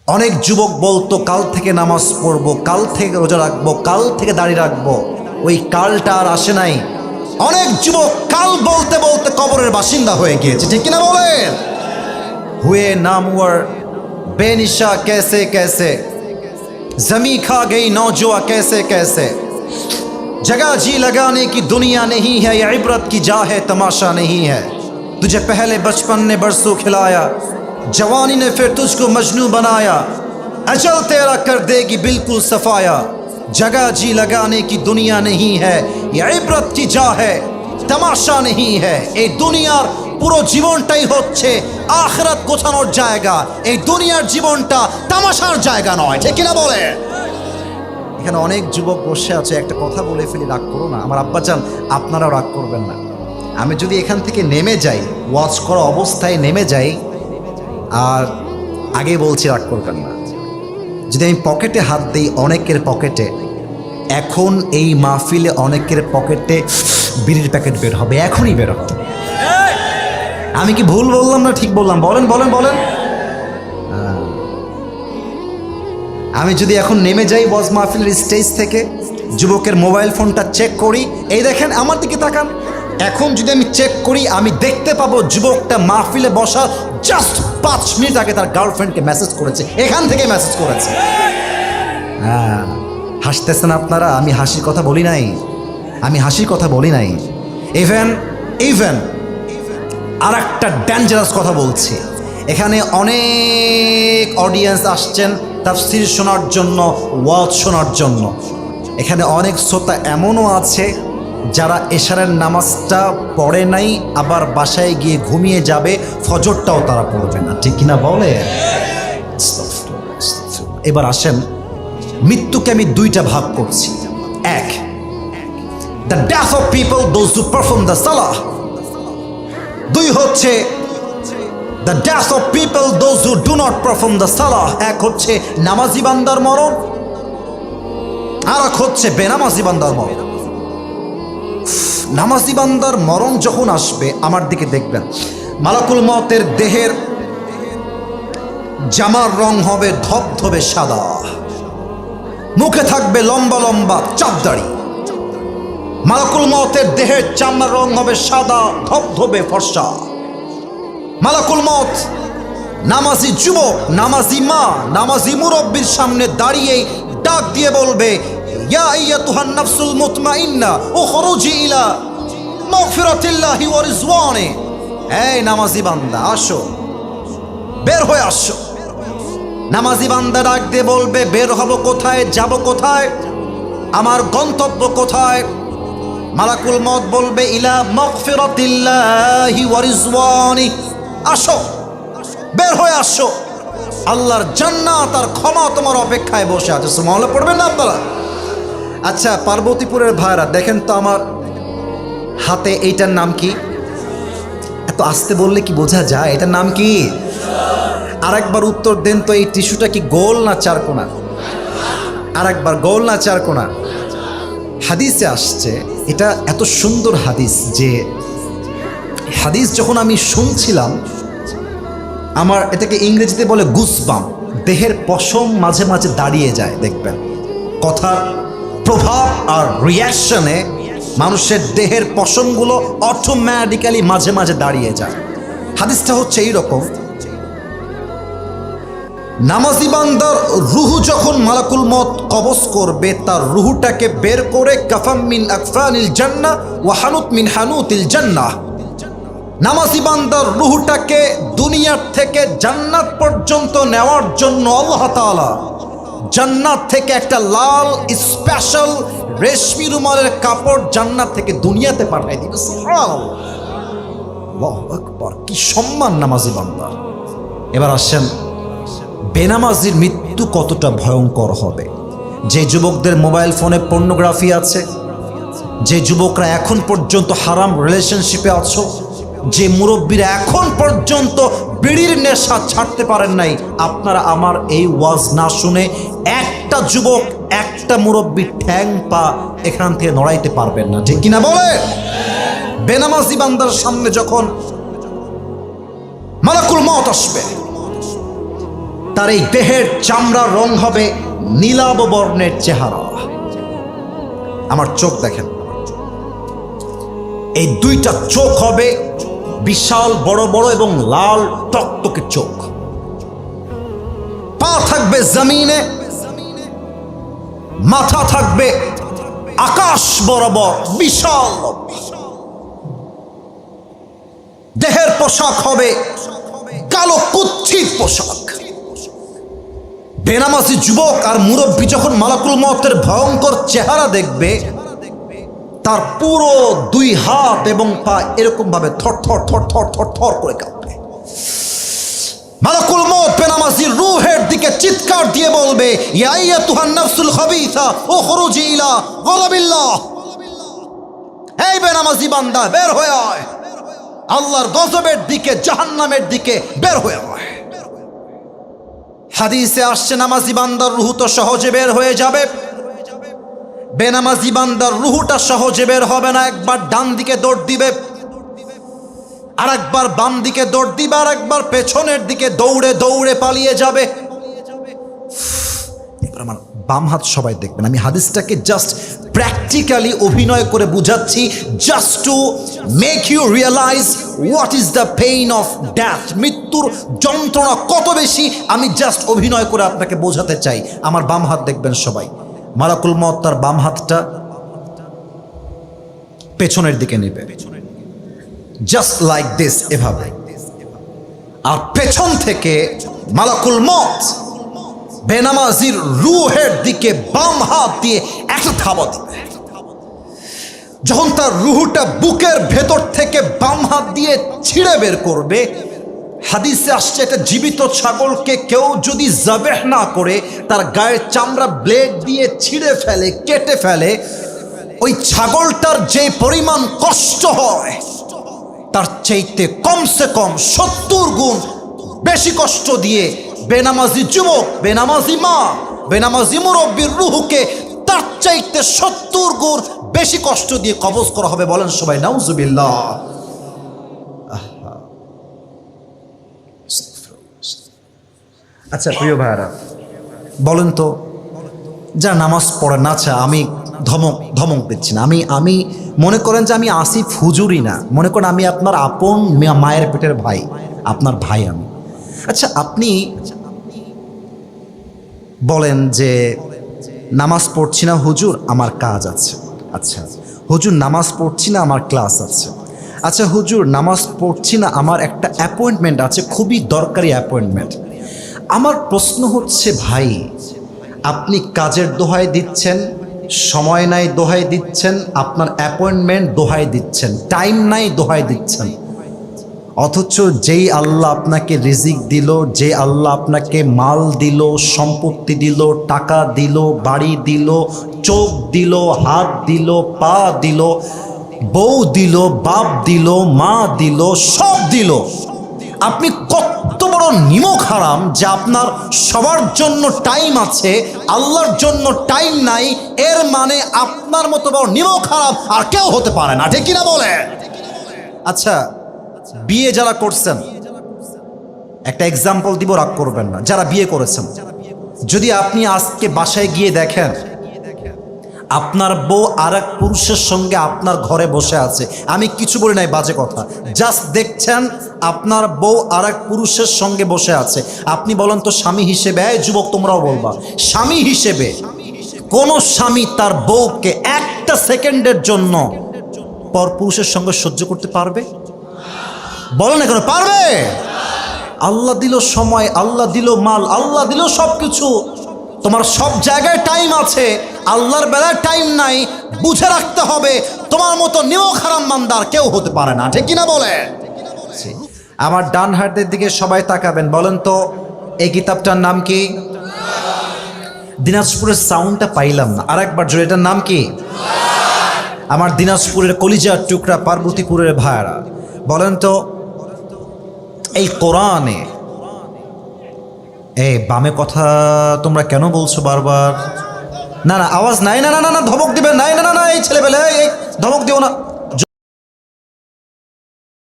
অনেক যুবক বলতো কাল থেকে নামাজ পড়বো, কাল থেকে রোজা রাখবো, কাল থেকে দাড়ি রাখবো। ওই কালটা আর আসে নাই। অনেক যুবক কাল বলতে বলতে কবরের বাসিন্দা হয়ে গিয়েছে, ঠিক কিনা বলেন? हुए नामवर बेनिशा कैसे कैसे, जमी खा गई नौजुआ कैसे कैसे, जगह जी लगाने की दुनिया नहीं है, ये इबरत की जा है तमाशा नहीं है। तुझे पहले बचपन ने बरसों खिलाया, जवानी ने फिर तुझको मजनू बनाया, अजल तेरा कर देगी बिल्कुल सफाया। जगह जी लगाने की दुनिया नहीं है, ये इबरत की जा है तमाशा नहीं है। এই দুনিয়ার পুরো জীবনটাই হচ্ছে আখিরাত গোছানোর জায়গা, এই দুনিয়ার জীবনটা তামাশার জায়গা নয়, ঠিক কিনা বলে? এখানে অনেক যুবক বসে আছে, একটা কথা বলে ফেলি, রাগ করো না আমার আব্বাজান, আপনারাও রাগ করবেন না। আমি যদি এখান থেকে নেমে যাই, ওয়াচ করা অবস্থায় নেমে যাই, আর আগে বলছি রাগ করবেন না, যদি আমি পকেটে হাত দিই অনেকের পকেটে, এখন এই মাহফিলে অনেকের পকেটে বিড়ির প্যাকেট বের হবে, এখনই বের হবে। আমি কি ভুল বললাম না ঠিক বললাম? বলেন বলেন বলেন। আমি যদি এখন নেমে যাই ওয়াজ মাহফিলের স্টেজ থেকে, যুবকের মোবাইল ফোনটা চেক করি, এই দেখেন আমার দিকে তাকান, এখন যদি আমি চেক করি আমি দেখতে পাবো যুবকটা মাহফিলে বসা জাস্ট 5 মিনিট আগে তার গার্লফ্রেন্ডকে মেসেজ করেছে, এখান থেকে মেসেজ করেছে। হ্যাঁ, হাসতেছেন আপনারা, আমি হাসির কথা বলি নাই, আমি হাসির কথা বলি নাই। ইভেন আর একটা ডেঞ্জারাস কথা বলছি, এখানে অনেক অডিয়েন্স আসছেন তাফসীর শোনার জন্য, ওয়াজ শোনার জন্য। এখানে অনেক শ্রোতা এমনও আছে যারা এশারের নামাজটা পড়ে নাই, আবার বাসায় গিয়ে ঘুমিয়ে যাবে, ফজরটাও তারা পড়বে না, ঠিক কিনা বলে? এবার আসেন, মৃত্যুকে আমি দুইটা ভাগ করছি। এক, the death of people those who perform the salah. দুই হচ্ছে the death of people those who do not perform the salah. এক হচ্ছে নামাজি বান্দার মরণ, আর এক হচ্ছে বেনামাজি বান্দার মরণ। নামাজি বান্দার মরণ যখন আসবে, আমার দিকে দেখবেন, মালাকুল মওতের দেহের জামার রং হবে ধবধবে সাদা, মুখে থাকবে লম্বা লম্বা চাপ দাড়ি। মালাকুল মওতের দেহের চামড়ার রং হবে সাদা ধবধবে ফর্সা। মালাকুল মওত নামাজি যুবক, নামাজি মা, নামাজি মুরব্বির সামনে দাঁড়িয়ে ডাক দিয়ে বলবে, ইয়া আইয়াতুহান নাফসুল মুতমাইন্না উখরুজি ইলা মাগফিরাতিল্লাহি ওয়া রিজওয়ানি। এই নামাজি বান্দা আসো, বের হয়ে আসো। নামাজি বান্দা ডাক দিয়ে বলবে, বের হব কোথায়, যাব কোথায়, আমার গন্তব্য কোথায়? মালাকুল মওত বলবে, ইলা মাগফিরাতিল্লাহি ওয়া রিজওয়ানি। আসো, বের হয়ে আসো, আল্লাহর জান্নাত আর ক্ষমা তোমার অপেক্ষায় বসে আছে। সুবহানাল্লাহ পড়বেন না আপনারা? আচ্ছা, পার্বতীপুরের ভাইরা দেখেন তো আমার হাতে, এইটার নাম কি? এত আস্তে বললে কি বোঝা যায়? এটার নাম কি? আরেকবার উত্তর দেন তো, এই টিস্যুটা কি গোল না চারকোনা? আরেকবার, গোল না চারকোনা? হাদিসে আসছে, এটা এত সুন্দর হাদিস যে হাদিস যখন আমি শুনছিলাম, আমার এটাকে ইংরেজিতে বলে গুসবাম, দেহের পশম মাঝে মাঝে দাঁড়িয়ে যায়। দেখবেন কথার প্রভাব আর রিয়াকশনে মানুষের দেহের পশমগুলো অটোমেটিক্যালি মাঝে মাঝে দাঁড়িয়ে যায়। হাদিসটা হচ্ছে এইরকম, নামাজি বান্দার রুহু যখন মালাকুল মওত কবজ করবে, তার রুহুটাকে বের করে কাফাম মিন আকফানিল জান্নাহ ওয়া হানুত মিন হানুতিল জান্নাহ, নামাজি বান্দার রুহুটাকে দুনিয়ার থেকে জান্নাত পর্যন্ত নেওয়ার জন্য আল্লাহ তাআলা জান্নাত থেকে একটা লাল স্পেশাল রেশমি রুমালের কাপড় জান্নাত থেকে দুনিয়াতে পাঠায় দিবে। সুবহানাল্লাহ, আল্লাহু আকবার, কি সম্মান নামাজি বান্দার। এবার আসেন, বেনামাজির মৃত্যু কতটা ভয়ঙ্কর হবে। যে যুবকদের মোবাইল ফোনে পর্নোগ্রাফি আছে, যে যুবকরা এখন পর্যন্ত হারাম রিলেশনশিপে আছো, যে মুরব্বীরা এখন পর্যন্ত বিড়ির নেশা ছাড়তে পারেন নাই, আপনারা আমার এই ওয়াজ না শুনে একটা যুবক, একটা মুরব্বী ঠ্যাং পা এখান থেকে নড়াইতে পারবেন না, ঠিক কিনা বলে? বেনামাজি বান্দার সামনে যখন মালাকুল মওত আসবে, তার এই দেহের চামড়ার রং হবে নীলাভ বর্ণের চেহারা। আমার চোখ দেখেন, এই দুইটা চোখ হবে বিশাল বড় বড় এবং লাল টকটকে চোখ। পা থাকবে জমিনে, মাথা থাকবে আকাশ বরাবর বিশাল। দেহের পোশাক হবে কালো কুৎসিত পোশাক। বেনামাজি যুবক আর মুরব্বী যখন মালাকুল মউতের ভয়ঙ্কর চেহারা দেখবে, তার পুরো দুই হাত এবং পা এরকম ভাবে থর থর থর থর থর থর করে কাঁপবে। মালাকুল মউত বেনামাজির রূহের দিকে চিৎকার দিয়ে বলবে, ইয়া আইয়াতুহান নাফসুল খাবিসা উখরুজি ইলা গাযাবিল্লাহ। এই বেনামাজি বান্দা, বের হয়ে আয়, আল্লাহর গজবের দিকে, জাহান্নামের দিকে বের হয়ে আয়। হাদিসে আসছে, নামাজি বান্দার রূহ তো সহজে বের হয়ে যাবে, বেনামাজি বান্দার রূহটা সহজে বের হবে না। একবার ডান দিকে দৌড় দিবে, আর একবার বাম দিকে দৌড় দিবে, আর একবার পেছনের দিকে দৌড়ে দৌড়ে পালিয়ে যাবে। এবার আমার বাম হাত সবাই দেখবেন, আমি হাদিসটাকে জাস্ট প্র্যাকটিক্যালি অভিনয় করে বুঝাচ্ছি, just to make you realize what is the pain of death. মৃত্যুর যন্ত্রণা কত বেশি, আমি জাস্ট অভিনয় করে আপনাকে বোঝাতে চাই। আমার বাম হাত দেখবেন সবাই। মালাকুল মউত তার বাম হাতটা পেছনের দিকে নেবে, জাস্ট লাইক দিস, এভাবে। আর পেছন থেকে মালাকুল মউত বেনামাজির রূহের দিকে বাম হাত দিয়ে একটা থাবা দিবে। যখন তার রূহটা বুকের ভেতর থেকে বাম হাত দিয়ে ছিঁড়ে বের করবে, হাদিসে আসছে, একটা জীবিত ছাগলকে কেউ যদি জাবেহ না করে তার গায়ের চামড়া ব্লেড দিয়ে ছিঁড়ে ফেলে, কেটে ফেলে, ওই ছাগলটার যে পরিমাণ কষ্ট হয় তার চাইতে কমসে কম 70 গুণ বেশি কষ্ট দিয়ে বেনামাজি যুবক, বেনামাজি মা, বেনামাজি মুরব্বীর রূহকে তার চাইতে 70 গুণ বেশি কষ্ট দিয়ে কবজ করা হবে। বলেন সবাই নাউজুবিল্লাহ। আচ্ছা প্রিয় ভাইরা, বলেন তো, যারা নামাজ পড়ে না, আচ্ছা আমি ধমক দিচ্ছি না, আমি মনে করেন যে আমি আসিফ হুজুরই না, মনে করেন আমি আপনার আপন মায়ের পেটের ভাই, আপনার ভাই আমি। আচ্ছা আপনি বলেন যে নামাজ পড়ছি না হুজুর, আমার কাজ আছে। আচ্ছা হুজুর নামাজ পড়ছি না, আমার ক্লাস আছে। আচ্ছা হুজুর নামাজ পড়ছি না, আমার একটা অ্যাপয়েন্টমেন্ট আছে, খুবই দরকারি অ্যাপয়েন্টমেন্ট। আমার প্রশ্ন হচ্ছে, ভাই আপনি কাজের দোহাই দিচ্ছেন, সময় নাই দোহাই দিচ্ছেন, আপনার অ্যাপয়েন্টমেন্ট দোহাই দিচ্ছেন, টাইম নাই দোহাই দিচ্ছেন, অথচ যেই আল্লাহ আপনাকে রিজিক দিল, যে আল্লাহ আপনাকে মাল দিল, সম্পত্তি দিল, টাকা দিল, বাড়ি দিল, চোখ দিল, হাত দিল, পা দিল, বউ দিল, বাপ দিল, মা দিল, সব দিল, আপনি কত বড় নিমক হারাম যে আপনার সবার জন্য টাইম আছে, আল্লাহর জন্য টাইম নাই। এর মানে আপনার মতো বড় নিমক হারাম আর কেউ হতে পারে না, ঠিক কিনা বলে? আচ্ছা বিয়ে যারা করছেন, একটা এক্সাম্পল দিব, রাগ করবেন না, যারা বিয়ে করেছেন, যদি আপনি আজকে বাসায় গিয়ে দেখেন আপনার বউ আর এক পুরুষের সঙ্গে আপনার ঘরে বসে আছে, আমি কিছু বলি নাই, বাজে কথা, জাস্ট দেখছেন আপনার বউ আর এক পুরুষের সঙ্গে বসে আছে, আপনি বলেন তো স্বামী হিসেবে, এই যুবক তোমরাও বলবা, স্বামী হিসেবে কোন স্বামী তার বউকে একটা সেকেন্ডের জন্য পর পুরুষের সঙ্গে সহ্য করতে পারবে? বলেন না কেন পারবে? আল্লাহ দিল সময়, আল্লাহ দিল মাল, আল্লাহ দিল সব কিছু, তোমার সব জায়গায় টাইম আছে, আল্লাহর বেলায় টাইম নাই। বুঝে রাখতে হবে তোমার মতো নিমক হারাম বান্দার কেউ হতে পারে না, ঠিক কিনা বলে? আমার ডান হাতের দিকে সবাই তাকাবেন, বলেন তো এই কিতাবটার নাম কি? দিনাজপুরের সাউন্ডটা পাইলাম না, আর একবার জোরে, এটার নাম কি? আমার দিনাজপুরের কলিজার টুকরা পার্বতীপুরের ভাইরা, বলেন তো এই কোরআনে, এই বামে কথা তোমরা কেন বলছো বারবার? না না আওয়াজ নাই, না না না না ধমক দিবে, নাই না না না, এই ছেলেবেলে এই ধমক দিও না।